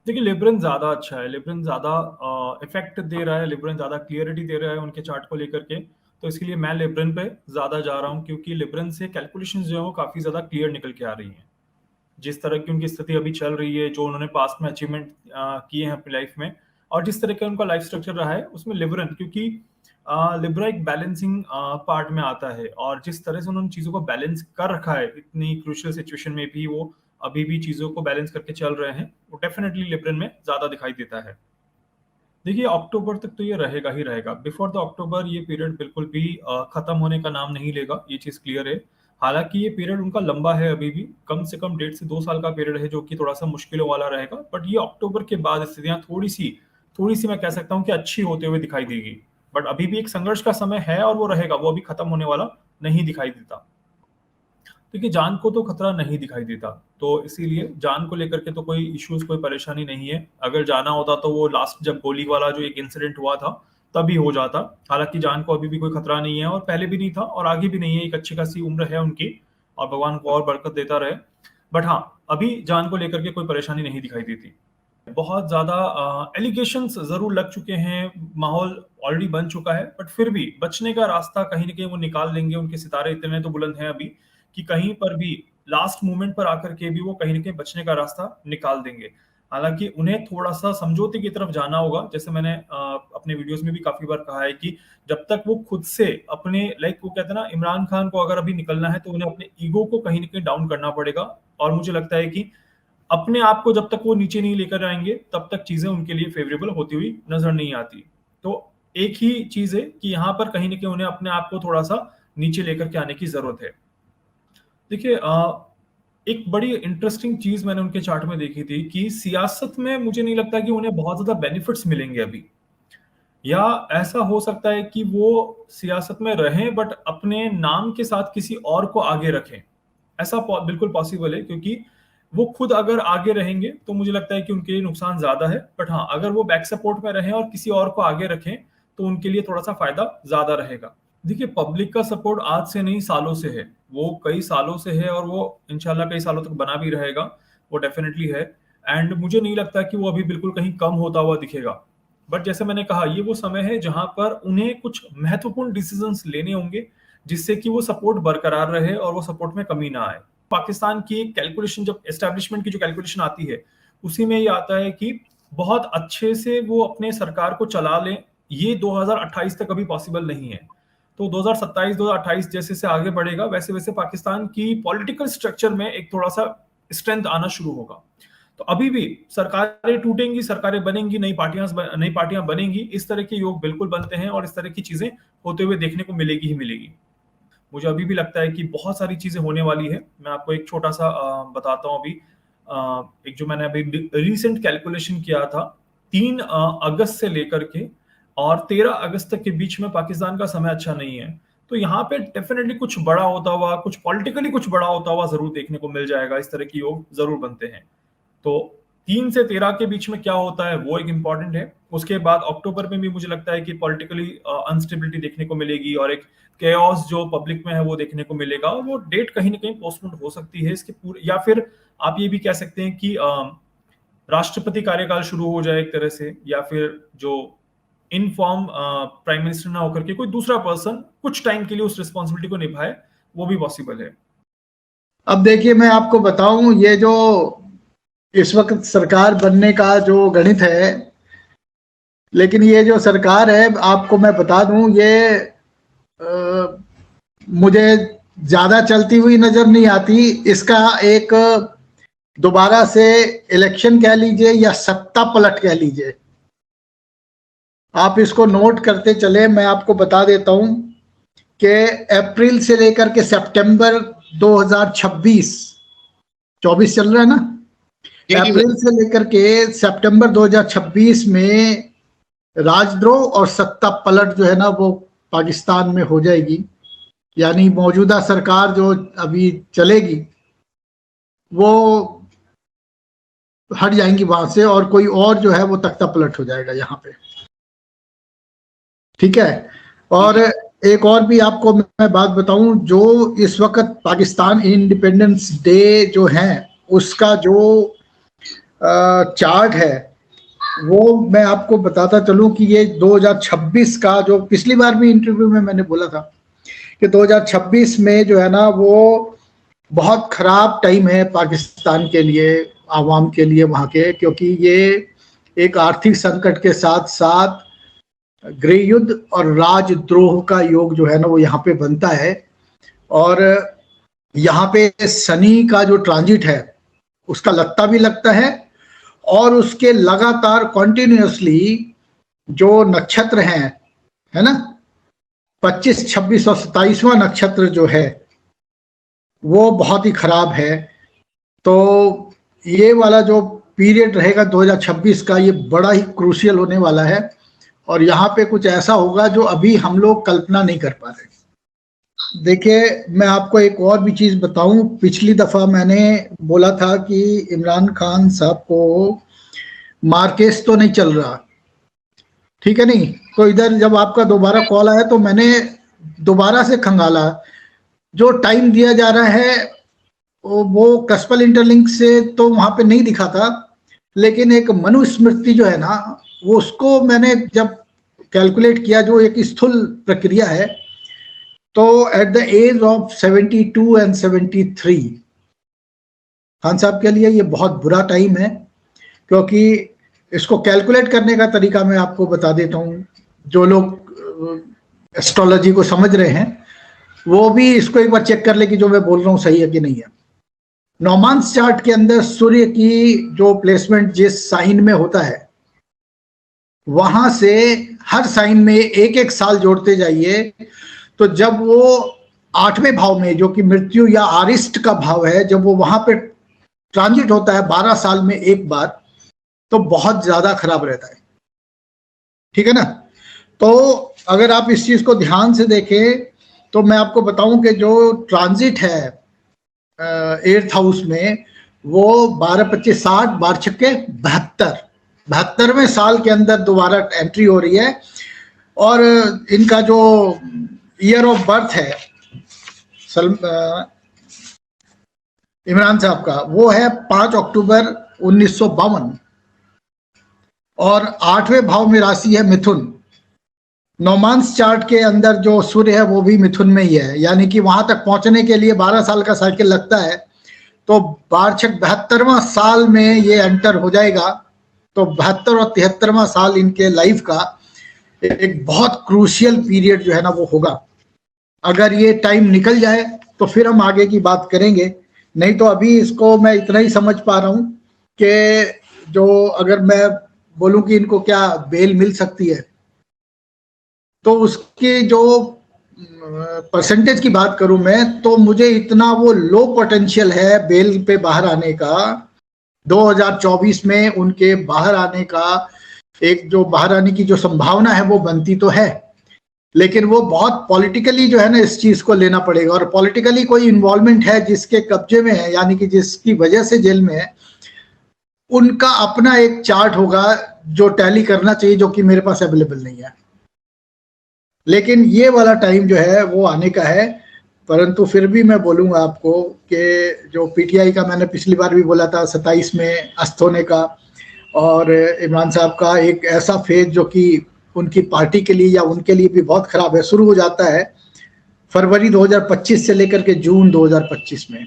देखिए लिबरन ज्यादा अच्छा है, लिबरन ज्यादा इफेक्ट दे रहा है, लिबरन ज्यादा क्लियरिटी दे रहा है उनके चार्ट को लेकर के। तो इसके लिए मैं लिबरन पे ज्यादा जा रहा हूँ, क्योंकि लिबरन से कैलकुलेशंस जो है वो काफी ज्यादा क्लियर निकल के आ रही हैं। जिस तरह की उनकी स्थिति अभी चल रही है, जो उन्होंने पास्ट में अचीवमेंट किए हैं अपनी लाइफ में, और जिस तरह का उनका लाइफ स्ट्रक्चर रहा है, उसमें लिबरन, क्योंकि लिब्रा एक बैलेंसिंग पार्ट में आता है, और जिस तरह से उन्होंने चीजों को बैलेंस कर रखा है इतनी क्रूशियल सिचुएशन में भी, वो अभी भी चीजों को बैलेंस करके चल रहे हैं, वो डेफिनेटली लिबरन में ज्यादा दिखाई देता है। देखिए अक्टूबर तक तो ये रहेगा ही रहेगा। बिफोर द अक्टूबर ये पीरियड बिल्कुल भी खत्म होने का नाम नहीं लेगा, ये चीज क्लियर है। हालांकि ये पीरियड उनका लंबा है, अभी भी कम से कम 1.5 से 2 साल का पीरियड है, जो कि थोड़ा सा मुश्किलों वाला रहेगा। बट ये अक्टूबर के बाद स्थितियां थोड़ी सी मैं कह सकता हूँ कि अच्छी होते हुए दिखाई देगी। बट अभी भी एक संघर्ष का समय है और वो रहेगा, वो अभी खत्म होने वाला नहीं दिखाई देता। क्योंकि जान को तो खतरा नहीं दिखाई देता, तो इसीलिए जान को लेकर के तो कोई इश्यूज, कोई परेशानी नहीं है। अगर जाना होता तो वो लास्ट जब गोली वाला जो एक इंसिडेंट हुआ था तभी हो जाता। हालांकि जान को अभी भी कोई खतरा नहीं है, और पहले भी नहीं था और आगे भी नहीं है, एक अच्छी खासी उम्र है उनकी, और भगवान को और बरकत देता रहे। बट हाँ, अभी जान को लेकर के कोई परेशानी नहीं दिखाई देती। बहुत ज्यादा एलिगेशंस जरूर लग चुके हैं, माहौल ऑलरेडी बन चुका है, बट फिर भी बचने का रास्ता कहीं ना कहीं वो निकाल लेंगे। उनके सितारे इतने तो बुलंद हैं अभी कि कहीं पर भी लास्ट मोमेंट पर आकर के भी वो कहीं ना कहीं बचने का रास्ता निकाल देंगे। हालांकि उन्हें थोड़ा सा समझौते की तरफ जाना होगा, जैसे मैंने अपने वीडियोस में भी काफी बार कहा है कि जब तक वो खुद से अपने, लाइक वो कहते हैं ना, इमरान खान को अगर अभी निकलना है तो उन्हें अपने ईगो को कहीं ना कहीं डाउन करना पड़ेगा। और मुझे लगता है कि अपने आप को जब तक वो नीचे नहीं लेकर आएंगे, तब तक चीजें उनके लिए फेवरेबल होती हुई नजर नहीं आती। तो एक ही चीज है कि यहाँ पर कहीं ना कहीं उन्हें अपने आप को थोड़ा सा नीचे लेकर के आने की जरूरत है। देखिए एक बड़ी इंटरेस्टिंग चीज मैंने उनके चार्ट में देखी थी कि सियासत में मुझे नहीं लगता कि उन्हें बहुत ज्यादा बेनिफिट्स मिलेंगे अभी, या ऐसा हो सकता है कि वो सियासत में रहें बट अपने नाम के साथ किसी और को आगे रखें। ऐसा बिल्कुल पॉसिबल है, क्योंकि वो खुद अगर आगे रहेंगे तो मुझे लगता है कि उनके लिए नुकसान ज्यादा है। बट हाँ, अगर वो बैक सपोर्ट में रहें और किसी और को आगे रखें तो उनके लिए थोड़ा सा फायदा ज्यादा रहेगा। देखिए पब्लिक का सपोर्ट आज से नहीं, सालों से है, वो कई सालों से है, और वो इंशाल्लाह कई सालों तक बना भी रहेगा, वो डेफिनेटली है। एंड मुझे नहीं लगता कि वो अभी बिल्कुल कहीं कम होता हुआ दिखेगा। बट जैसे मैंने कहा, ये वो समय है जहां पर उन्हें कुछ महत्वपूर्ण डिसीजंस लेने होंगे, जिससे कि वो सपोर्ट बरकरार रहे और वो सपोर्ट में कमी ना आए। पाकिस्तान की कैलकुलेशन, जब एस्टेब्लिशमेंट की जो कैलकुलेशन आती है, उसी में ये आता है कि बहुत अच्छे से वो अपने सरकार को चला लें, ये 2028 तक अभी पॉसिबल नहीं है। तो 2027 2028 जैसे से आगे बढ़ेगा, वैसे वैसे पाकिस्तान की पॉलिटिकल स्ट्रक्चर में एक थोड़ा सा स्ट्रेंथ आना शुरू होगा। तो अभी भी सरकारें टूटेंगी, सरकारें बनेंगी, नई पार्टियां बनेंगी, इस तरह के योग बिल्कुल बनते हैं, और इस तरह की चीजें होते हुए देखने को मिलेगी ही मिलेगी। मुझे अभी भी लगता है कि बहुत सारी चीजें होने वाली है। मैं आपको एक छोटा सा बताता हूँ अभी। एक जो मैंने अभी रिसेंट कैलकुलेशन किया था, 3 अगस्त से लेकर के और 13 अगस्त तक के बीच में पाकिस्तान का समय अच्छा नहीं है। तो यहाँ पे डेफिनेटली कुछ बड़ा होता हुआ, कुछ पॉलिटिकली कुछ बड़ा होता हुआ जरूर देखने को मिल जाएगा। इस तरह की योग जरूर बनते हैं। तो 3 से 13 के बीच में क्या होता है वो एक इंपॉर्टेंट है। उसके बाद अक्टूबर में भी मुझे लगता है कि पॉलिटिकली अनस्टेबिलिटी देखने को मिलेगी, और एक केओस जो पब्लिक में है वो देखने को मिलेगा, और वो डेट कहीं ना कहीं पोस्टपोन हो सकती है इसके पूरे, या फिर आप ये भी कह सकते हैं कि राष्ट्रपति कार्यकाल शुरू हो जाए एक तरह से, या फिर जो इनफॉर्म प्राइम मिनिस्टर ना होकर के कोई दूसरा पर्सन कुछ टाइम के लिए उस रिस्पॉन्सिबिलिटी को निभाए, वो भी पॉसिबल है। अब देखिए, मैं आपको बताऊं, ये जो इस वक्त सरकार बनने का जो गणित है, लेकिन ये जो सरकार है, आपको मैं बता दूं, ये मुझे ज्यादा चलती हुई नजर नहीं आती। इसका एक दोबारा से इलेक्शन कह लीजिए या सत्ता पलट कह लीजिए, आप इसको नोट करते चले। मैं आपको बता देता हूं कि अप्रैल से लेकर के सितंबर 2026, 24 चल रहा है ना, अप्रैल से लेकर के सितंबर 2026 में राजद्रोह और सत्ता पलट जो है ना, वो पाकिस्तान में हो जाएगी। यानी मौजूदा सरकार जो अभी चलेगी वो हट जाएंगी वहां से, और कोई और जो है वो तख्ता पलट हो जाएगा यहाँ पे। ठीक है। और एक और भी आपको मैं बात बताऊं, जो इस वक्त पाकिस्तान इंडिपेंडेंस डे जो है, उसका जो चार्ट है वो मैं आपको बताता चलूं कि ये 2026 का, जो पिछली बार भी इंटरव्यू में मैंने बोला था कि 2026 में जो है ना वो बहुत खराब टाइम है पाकिस्तान के लिए, आवाम के लिए वहाँ के, क्योंकि ये एक आर्थिक संकट के साथ साथ गृह युद्ध और राजद्रोह का योग जो है ना वो यहाँ पे बनता है। और यहाँ पे शनि का जो ट्रांजिट है उसका लगता भी लगता है, और उसके लगातार कॉन्टिन्यूसली जो नक्षत्र हैं, है ना, 25, 26 और 27वां नक्षत्र जो है वो बहुत ही खराब है। तो ये वाला जो पीरियड रहेगा 2026 का, ये बड़ा ही क्रूशियल होने वाला है, और यहाँ पे कुछ ऐसा होगा जो अभी हम लोग कल्पना नहीं कर पा रहे। देखिए, मैं आपको एक और भी चीज बताऊं, पिछली दफा मैंने बोला था कि इमरान खान साहब को मार्केस तो नहीं चल रहा, ठीक है नहीं, तो इधर जब आपका दोबारा कॉल आया तो मैंने दोबारा से खंगाला, जो टाइम दिया जा रहा है वो कस्पल इंटरलिंक से तो वहां पे नहीं दिखा था, लेकिन एक मनुस्मृति जो है ना वो, उसको मैंने जब कैलकुलेट किया, जो एक स्थूल प्रक्रिया है, तो at the age of 72 and 73 Khan साहब के लिए ये बहुत बुरा टाइम है, क्योंकि इसको कैलकुलेट करने का तरीका मैं आपको बता देता हूँ। जो लोग एस्ट्रोलॉजी को समझ रहे हैं वो भी इसको एक बार चेक कर ले कि जो मैं बोल रहा हूँ सही है कि नहीं है। नौमांस चार्ट के अंदर सूर्य की जो प्लेसमेंट जिस साइन में होता है, वहां से हर साइन में एक एक साल जोड़ते जाइए, तो जब वो 8वें भाव में, जो कि मृत्यु या आरिष्ट का भाव है, जब वो वहां पे ट्रांजिट होता है 12 साल में एक बार, तो बहुत ज्यादा खराब रहता है, ठीक है ना। तो अगर आप इस चीज को ध्यान से देखें तो मैं आपको बताऊं कि जो ट्रांजिट है 8th हाउस में, वो 12-25-60, 12-6-72, 72वें साल के अंदर दोबारा एंट्री हो रही है। और इनका जो ईयर ऑफ बर्थ है इमरान साहब का, वो है 5 अक्टूबर 1952, और 8वें भाव में राशि है मिथुन। नौमांस चार्ट के अंदर जो सूर्य है वो भी मिथुन में ही है, यानी कि वहां तक पहुंचने के लिए 12 साल का साइकिल लगता है, तो 72वां साल में ये एंटर हो जाएगा। तो 72 और 73वां साल इनके लाइफ का एक बहुत क्रूशियल पीरियड जो है ना वो होगा। अगर ये टाइम निकल जाए तो फिर हम आगे की बात करेंगे, नहीं तो अभी इसको मैं इतना ही समझ पा रहा हूं कि जो, अगर मैं बोलूं कि इनको क्या बेल मिल सकती है, तो उसकी जो परसेंटेज की बात करूं मैं, तो मुझे इतना वो लो पोटेंशियल है बेल पे बाहर आने का। 2024 में उनके बाहर आने का एक जो बाहर आने की जो संभावना है वो बनती तो है, लेकिन वो बहुत पॉलिटिकली जो है ना इस चीज को लेना पड़ेगा, और पॉलिटिकली कोई इन्वॉल्वमेंट है जिसके कब्जे में है, यानी कि जिसकी वजह से जेल में है, उनका अपना एक चार्ट होगा जो टैली करना चाहिए, जो कि मेरे पास अवेलेबल नहीं है। लेकिन ये वाला टाइम जो है वो आने का है। परंतु फिर भी मैं बोलूँगा आपको कि जो पीटीआई का मैंने पिछली बार भी बोला था 27 में अस्त होने का, और इमरान साहब का एक ऐसा फेज जो कि उनकी पार्टी के लिए या उनके लिए भी बहुत खराब है, शुरू हो जाता है फरवरी 2025 से लेकर के जून 2025 में।